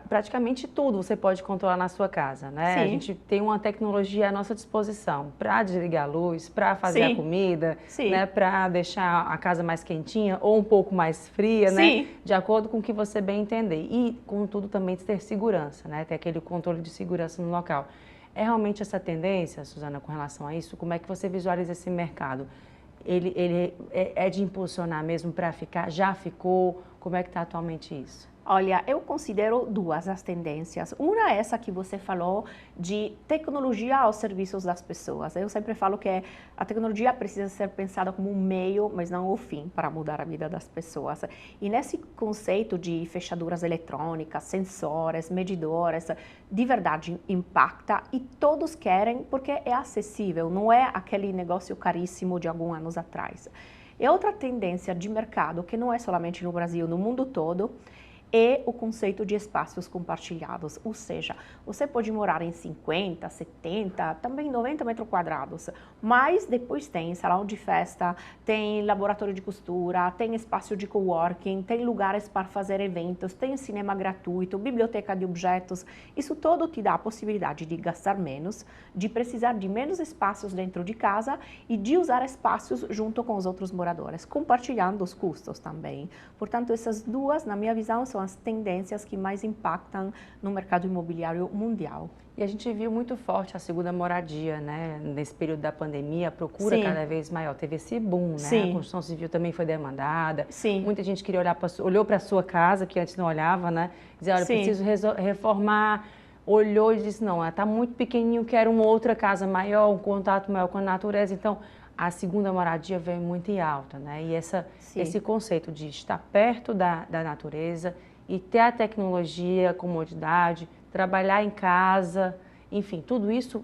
praticamente tudo você pode controlar na sua casa, né? Sim. A gente tem uma tecnologia à nossa disposição para desligar a luz, para fazer Sim. a comida, Sim. né? Para deixar a casa mais quentinha ou um pouco mais fria, Sim. né? De acordo com o que você bem entender. E, contudo, também ter segurança, né? Ter aquele controle de segurança no local. É realmente essa tendência, Suzana, com relação a isso? Como é que você visualiza esse mercado? Ele é de impulsionar mesmo para ficar? Já ficou? Como é que está atualmente isso? Olha, eu considero duas as tendências. Uma é essa que você falou de tecnologia aos serviços das pessoas. Eu sempre falo que a tecnologia precisa ser pensada como um meio, mas não o fim, para mudar a vida das pessoas. E nesse conceito de fechaduras eletrônicas, sensores, medidores, de verdade impacta e todos querem porque é acessível, não é aquele negócio caríssimo de alguns anos atrás. E outra tendência de mercado, que não é somente no Brasil, no mundo todo, é o conceito de espaços compartilhados, ou seja, você pode morar em 50, 70, também 90 metros quadrados, mas depois tem salão de festa, tem laboratório de costura, tem espaço de coworking, tem lugares para fazer eventos, tem cinema gratuito, biblioteca de objetos. Isso tudo te dá a possibilidade de gastar menos, de precisar de menos espaços dentro de casa e de usar espaços junto com os outros moradores, compartilhando os custos também. Portanto, essas duas, na minha visão, são as tendências que mais impactam no mercado imobiliário mundial. E a gente viu muito forte a segunda moradia, né? Nesse período da pandemia, a procura cada vez maior. Teve esse boom, né? Sim. A construção civil também foi demandada. Sim. Muita gente queria olhou para a sua casa, que antes não olhava, né? Dizia, olha, preciso reformar. Olhou e disse, não, está muito pequenininho, quero uma outra casa maior, um contato maior com a natureza. Então, a segunda moradia veio muito em alta, né? E esse conceito de estar perto da natureza e ter a tecnologia, a comodidade, trabalhar em casa, enfim, tudo isso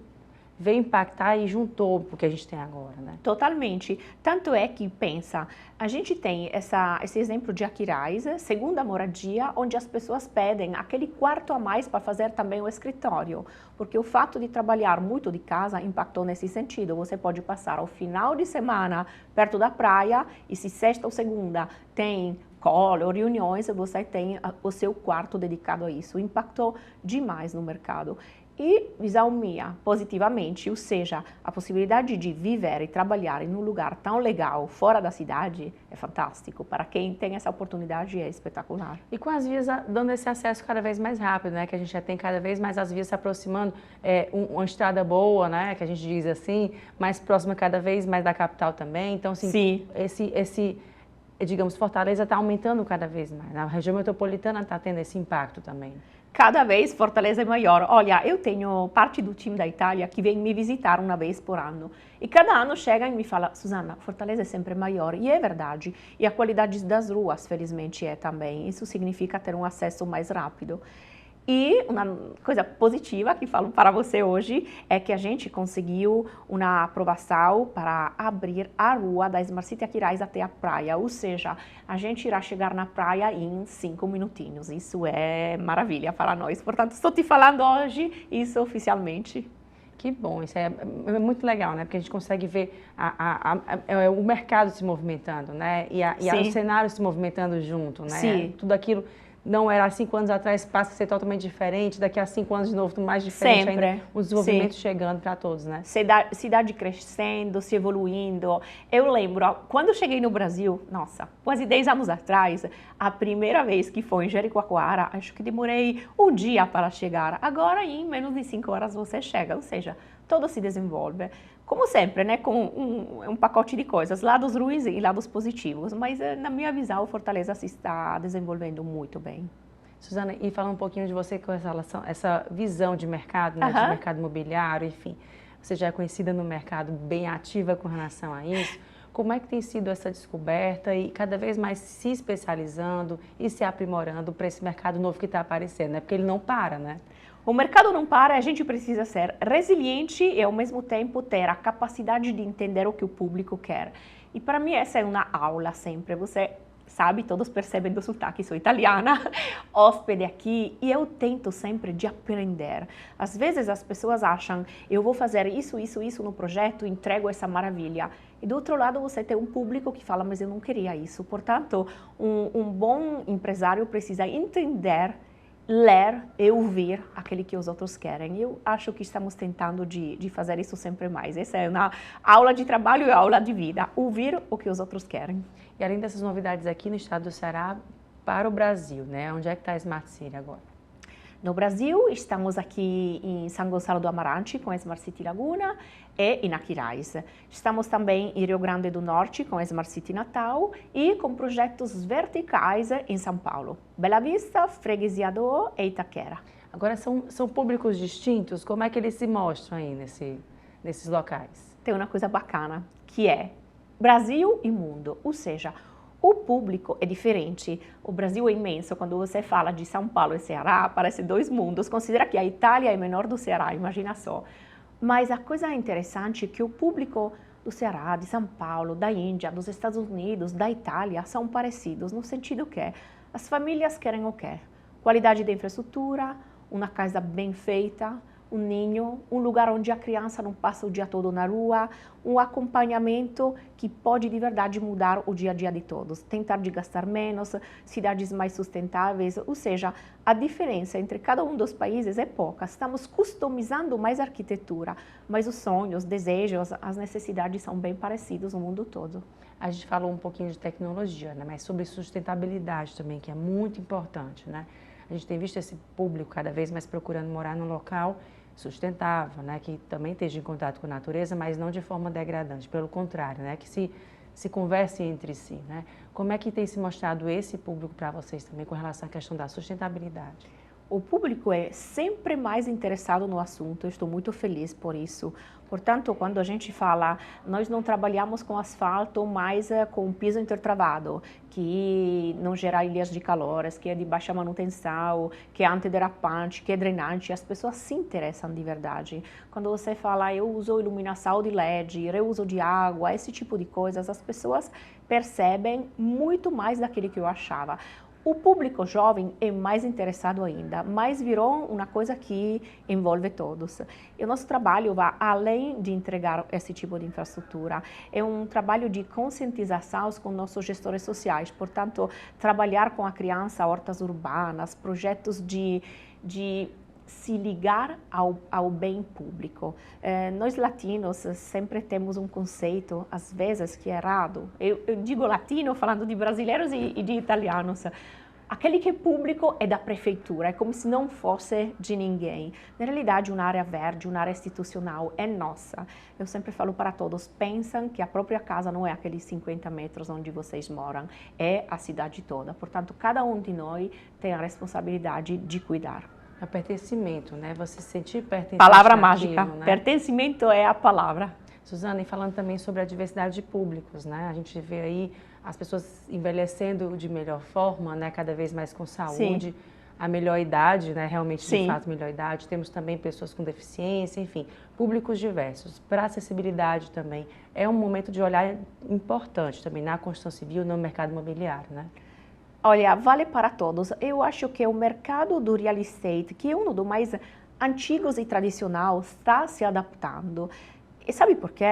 veio impactar e juntou o que a gente tem agora, né? Totalmente. Tanto é que, pensa, a gente tem esse exemplo de Aquiraz, segunda moradia, onde as pessoas pedem aquele quarto a mais para fazer também o escritório, porque o fato de trabalhar muito de casa impactou nesse sentido. Você pode passar o final de semana perto da praia e se sexta ou segunda tem call ou reuniões, você tem o seu quarto dedicado a isso. Impactou demais no mercado. E, visão minha, positivamente, ou seja, a possibilidade de viver e trabalhar em um lugar tão legal, fora da cidade, é fantástico. Para quem tem essa oportunidade, é espetacular. E com as vias dando esse acesso cada vez mais rápido, né? Que a gente já tem cada vez mais as vias se aproximando, uma estrada boa, né? Que a gente diz assim, mais próxima cada vez mais da capital também. Então, assim, sim. Digamos, Fortaleza está aumentando cada vez mais. Na região metropolitana está tendo esse impacto também. Cada vez Fortaleza é maior. Olha, eu tenho parte do time da Itália que vem me visitar uma vez por ano. E cada ano chega e me fala, Suzana, Fortaleza é sempre maior. E é verdade. E a qualidade das ruas, felizmente, é também. Isso significa ter um acesso mais rápido. E uma coisa positiva que falo para você hoje é que a gente conseguiu uma aprovação para abrir a rua da Smart City Aquiraz até a praia, ou seja, a gente irá chegar na praia em 5 minutinhos. Isso é maravilha para nós. Portanto, estou te falando hoje isso oficialmente. Que bom, isso é muito legal, né? Porque a gente consegue ver o mercado se movimentando, né? E o cenário se movimentando junto, né? Sim. Tudo aquilo não era há 5 anos atrás, passa a ser totalmente diferente, daqui a 5 anos de novo, mais diferente Sempre. ainda, o desenvolvimento Sim. chegando para todos, né? Cidade crescendo, se evoluindo. Eu lembro, quando eu cheguei no Brasil, nossa, quase 10 anos atrás, a primeira vez que foi em Jericoacoara, acho que demorei um dia para chegar. Agora, em menos de 5 horas você chega, ou seja, tudo se desenvolve. Como sempre, né, com um pacote de coisas, lados ruins e lados positivos, mas na minha visão, Fortaleza se está desenvolvendo muito bem. Suzana, e falando um pouquinho de você com essa visão de mercado, né, de mercado imobiliário, enfim, você já é conhecida no mercado, bem ativa com relação a isso. Como é que tem sido essa descoberta e cada vez mais se especializando e se aprimorando para esse mercado novo que está aparecendo, né? Porque ele não para, né? O mercado não para, a gente precisa ser resiliente e, ao mesmo tempo, ter a capacidade de entender o que o público quer. E, para mim, essa é uma aula sempre. Você sabe, todos percebem do sotaque, sou italiana, hóspede aqui, e eu tento sempre de aprender. Às vezes, as pessoas acham, eu vou fazer isso no projeto, entrego essa maravilha. E, do outro lado, você tem um público que fala, mas eu não queria isso. Portanto, um bom empresário precisa entender, ler e ouvir aquele que os outros querem. Eu acho que estamos tentando de fazer isso sempre mais. Essa é uma aula de trabalho e aula de vida. Ouvir o que os outros querem. E além dessas novidades aqui no estado do Ceará, para o Brasil, né? Onde é que está a Smart City agora? No Brasil, estamos aqui em São Gonçalo do Amarante, com a Smart City Laguna, e em Aquiraz. Estamos também em Rio Grande do Norte, com a Smart City Natal, e com projetos verticais em São Paulo, Bela Vista, Freguesia do e Itaquera. Agora, são públicos distintos? Como é que eles se mostram aí nesses locais? Tem uma coisa bacana, que é Brasil e mundo, ou seja, o público é diferente. O Brasil é imenso. Quando você fala de São Paulo e Ceará, parece 2 mundos. Considera que a Itália é menor do Ceará, imagina só. Mas a coisa interessante é que o público do Ceará, de São Paulo, da Índia, dos Estados Unidos, da Itália, são parecidos, no sentido que as famílias querem o quê? Qualidade de infraestrutura, uma casa bem feita, um ninho, um lugar onde a criança não passa o dia todo na rua, um acompanhamento que pode de verdade mudar o dia a dia de todos, tentar de gastar menos, cidades mais sustentáveis, ou seja, a diferença entre cada um dos países é pouca. Estamos customizando mais a arquitetura, mas os sonhos, os desejos, as necessidades são bem parecidos no mundo todo. A gente falou um pouquinho de tecnologia, né? Mas sobre sustentabilidade também, que é muito importante, né? A gente tem visto esse público cada vez mais procurando morar num local sustentável, né, que também esteja em contato com a natureza, mas não de forma degradante, pelo contrário, né, que se converse entre si, né? Como é que tem se mostrado esse público para vocês também com relação à questão da sustentabilidade? O público é sempre mais interessado no assunto, eu estou muito feliz por isso. Portanto, quando a gente fala, nós não trabalhamos com asfalto, mas com piso intertravado, que não gera ilhas de calores, que é de baixa manutenção, que é antiderrapante, que é drenante, as pessoas se interessam de verdade. Quando você fala, eu uso iluminação de LED, reuso de água, esse tipo de coisas, as pessoas percebem muito mais daquilo que eu achava. O público jovem é mais interessado ainda, mas virou uma coisa que envolve todos. E o nosso trabalho vai além de entregar esse tipo de infraestrutura, é um trabalho de conscientização com nossos gestores sociais, portanto, trabalhar com a criança, hortas urbanas, projetos de se ligar ao bem público. Nós latinos sempre temos um conceito, às vezes, que é errado. Eu digo latino falando de brasileiros e de italianos. Aquele que é público é da prefeitura, é como se não fosse de ninguém. Na realidade, uma área verde, uma área institucional é nossa. Eu sempre falo para todos, pensam que a própria casa não é aqueles 50 metros onde vocês moram, é a cidade toda. Portanto, cada um de nós tem a responsabilidade de cuidar. É pertencimento, né? Você se sentir pertencente. Palavra àquilo, mágica. né? Pertencimento é a palavra. Suzana, e falando também sobre a diversidade de públicos, né? A gente vê aí as pessoas envelhecendo de melhor forma, né? Cada vez mais com saúde. Sim. A melhor idade, né? Realmente, de fato, melhor idade. Temos também pessoas com deficiência, enfim, públicos diversos. Para acessibilidade também, é um momento de olhar importante também na construção civil, no mercado imobiliário, né? Olha, vale para todos. Eu acho que o mercado do real estate, que é um dos mais antigos e tradicionais, está se adaptando. E sabe por quê?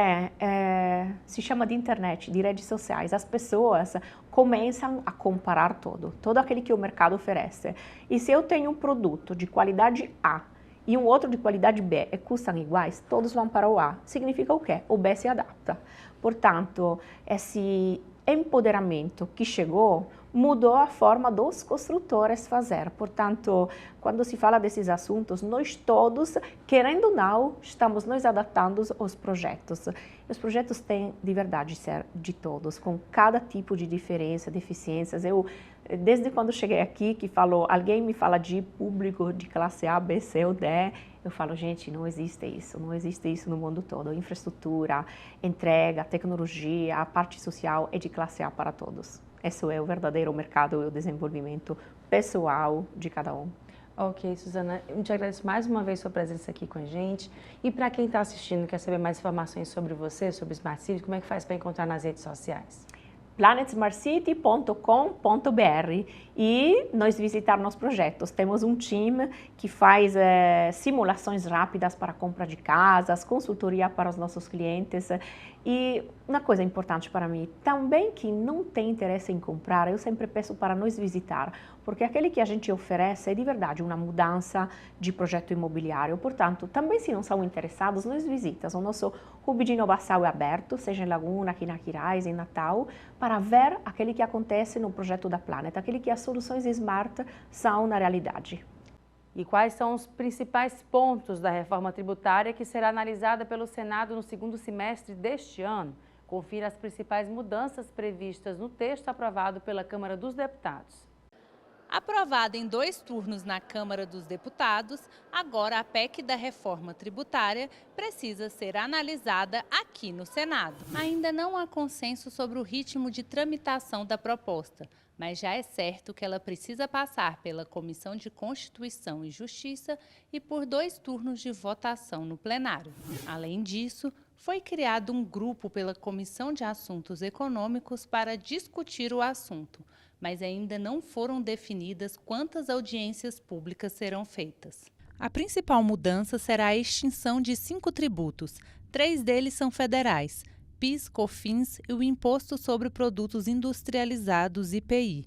Se chama de internet, de redes sociais. As pessoas começam a comparar todo aquele que o mercado oferece. E se eu tenho um produto de qualidade A e um outro de qualidade B e custam iguais, todos vão para o A. Significa o quê? O B se adapta. Portanto, esse empoderamento que chegou mudou a forma dos construtores fazer. Portanto, quando se fala desses assuntos, nós todos, querendo ou não, estamos nos adaptando aos projetos. Os projetos têm de verdade ser de todos, com cada tipo de diferença, deficiências. Eu, desde quando cheguei aqui, alguém me fala de público de classe A, B, C ou D, eu falo, gente, não existe isso no mundo todo. Infraestrutura, entrega, tecnologia, a parte social é de classe A para todos. Esse é o verdadeiro mercado e o desenvolvimento pessoal de cada um. Ok, Suzana, eu te agradeço mais uma vez sua presença aqui com a gente. E para quem está assistindo, quer saber mais informações sobre você, sobre o Smart City, como é que faz para encontrar nas redes sociais? planetsmartcity.com.br e nós visitar nossos projetos. Temos um time que faz simulações rápidas para compra de casas, consultoria para os nossos clientes. E uma coisa importante para mim, também que não tem interesse em comprar, eu sempre peço para nos visitar, porque aquele que a gente oferece é de verdade uma mudança de projeto imobiliário. Portanto, também se não são interessados, nos visitam. O nosso hub de inovação é aberto, seja em Laguna, aqui na Quirais, em Natal, para ver aquele que acontece no projeto da Planet, aquele que as soluções Smart são na realidade. E quais são os principais pontos da reforma tributária que será analisada pelo Senado no segundo semestre deste ano? Confira as principais mudanças previstas no texto aprovado pela Câmara dos Deputados. Aprovada em 2 turnos na Câmara dos Deputados, agora a PEC da reforma tributária precisa ser analisada aqui no Senado. Ainda não há consenso sobre o ritmo de tramitação da proposta, mas já é certo que ela precisa passar pela Comissão de Constituição e Justiça e por 2 turnos de votação no plenário. Além disso, foi criado um grupo pela Comissão de Assuntos Econômicos para discutir o assunto, mas ainda não foram definidas quantas audiências públicas serão feitas. A principal mudança será a extinção de 5 tributos. 3 deles são federais: PIS, COFINS e o Imposto sobre Produtos Industrializados, IPI.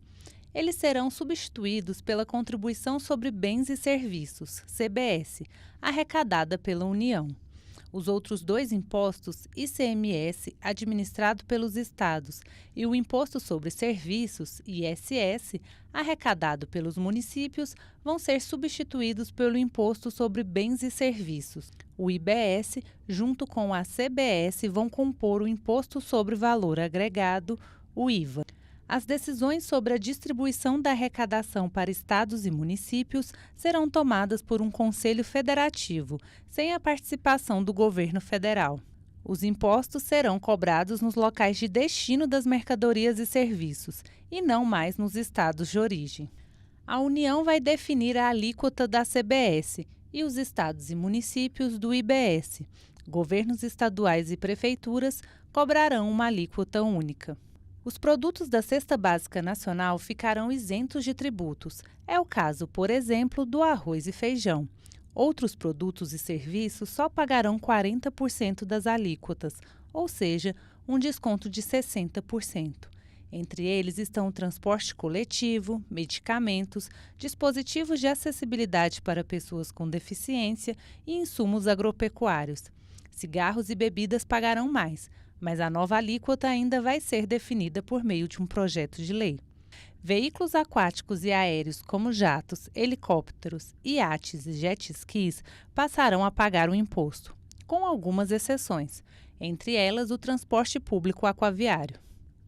Eles serão substituídos pela Contribuição sobre Bens e Serviços, CBS, arrecadada pela União. Os outros 2 impostos, ICMS, administrado pelos estados, e o Imposto sobre Serviços, ISS, arrecadado pelos municípios, vão ser substituídos pelo Imposto sobre Bens e Serviços. O IBS, junto com a CBS, vão compor o Imposto sobre Valor Agregado, o IVA. As decisões sobre a distribuição da arrecadação para estados e municípios serão tomadas por um Conselho Federativo, sem a participação do governo federal. Os impostos serão cobrados nos locais de destino das mercadorias e serviços, e não mais nos estados de origem. A União vai definir a alíquota da CBS e os estados e municípios do IBS. Governos estaduais e prefeituras cobrarão uma alíquota única. Os produtos da Cesta Básica Nacional ficarão isentos de tributos. É o caso, por exemplo, do arroz e feijão. Outros produtos e serviços só pagarão 40% das alíquotas, ou seja, um desconto de 60%. Entre eles estão o transporte coletivo, medicamentos, dispositivos de acessibilidade para pessoas com deficiência e insumos agropecuários. Cigarros e bebidas pagarão mais, mas a nova alíquota ainda vai ser definida por meio de um projeto de lei. Veículos aquáticos e aéreos como jatos, helicópteros, iates e jet skis passarão a pagar o imposto, com algumas exceções, entre elas o transporte público aquaviário.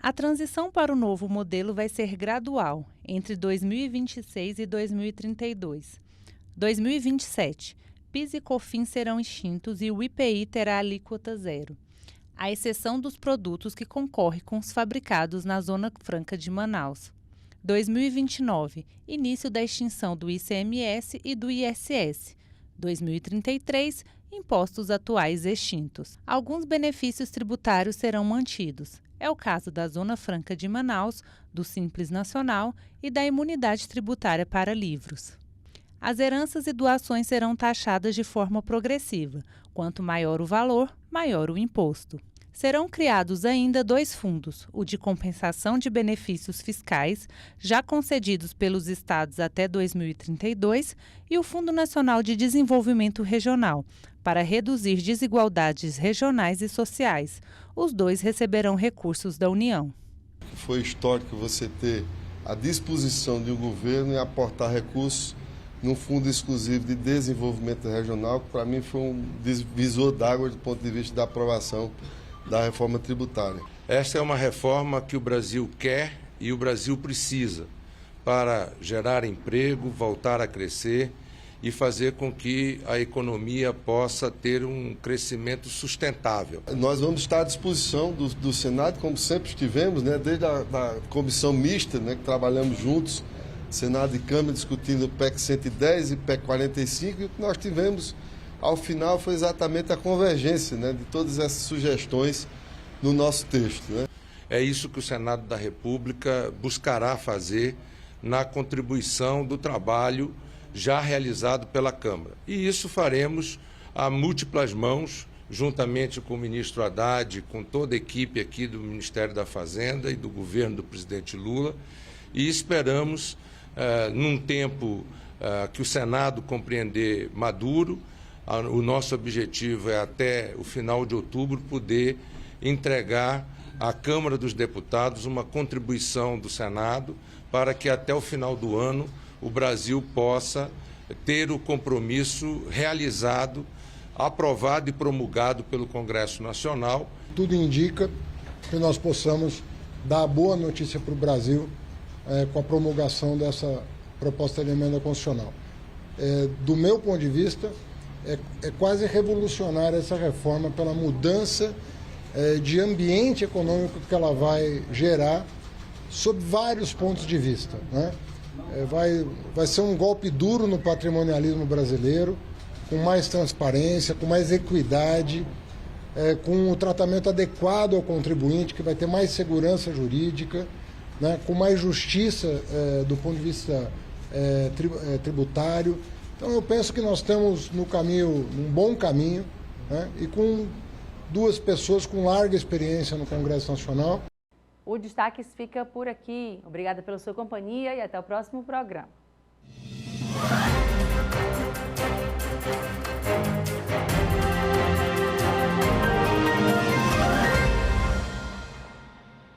A transição para o novo modelo vai ser gradual, entre 2026 e 2032. 2027, PIS e COFINS serão extintos e o IPI terá alíquota zero, à exceção dos produtos que concorrem com os fabricados na Zona Franca de Manaus. 2029, início da extinção do ICMS e do ISS. 2033, impostos atuais extintos. Alguns benefícios tributários serão mantidos. É o caso da Zona Franca de Manaus, do Simples Nacional e da imunidade tributária para livros. As heranças e doações serão taxadas de forma progressiva. Quanto maior o valor, maior o imposto. Serão criados ainda 2 fundos, o de compensação de benefícios fiscais, já concedidos pelos estados até 2032, e o Fundo Nacional de Desenvolvimento Regional, para reduzir desigualdades regionais e sociais. Os 2 receberão recursos da União. Foi histórico você ter a disposição de um governo em aportar recursos num fundo exclusivo de desenvolvimento regional, que para mim foi um divisor d'água do ponto de vista da aprovação da reforma tributária. Esta é uma reforma que o Brasil quer e o Brasil precisa para gerar emprego, voltar a crescer e fazer com que a economia possa ter um crescimento sustentável. Nós vamos estar à disposição do Senado, como sempre estivemos, né, desde a comissão mista, né, que trabalhamos juntos, Senado e Câmara, discutindo o PEC 110 e PEC 45, e o que nós tivemos ao final foi exatamente a convergência, né, de todas essas sugestões no nosso texto, né? É isso que o Senado da República buscará fazer na contribuição do trabalho já realizado pela Câmara. E isso faremos a múltiplas mãos, juntamente com o ministro Haddad, com toda a equipe aqui do Ministério da Fazenda e do governo do presidente Lula, e esperamos, num tempo que o Senado compreender maduro, o nosso objetivo é até o final de outubro poder entregar à Câmara dos Deputados uma contribuição do Senado para que até o final do ano o Brasil possa ter o compromisso realizado, aprovado e promulgado pelo Congresso Nacional. Tudo indica que nós possamos dar boa notícia para o Brasil com a promulgação dessa proposta de emenda constitucional. Do meu ponto de vista, é quase revolucionária essa reforma pela mudança de ambiente econômico que ela vai gerar sob vários pontos de vista, né? Vai ser um golpe duro no patrimonialismo brasileiro, com mais transparência, com mais equidade, com o tratamento adequado ao contribuinte, que vai ter mais segurança jurídica, né? Com mais justiça do ponto de vista tributário. Então eu penso que nós estamos no caminho, num bom caminho, né? E com 2 pessoas com larga experiência no Congresso Nacional. O Destaques fica por aqui. Obrigada pela sua companhia e até o próximo programa.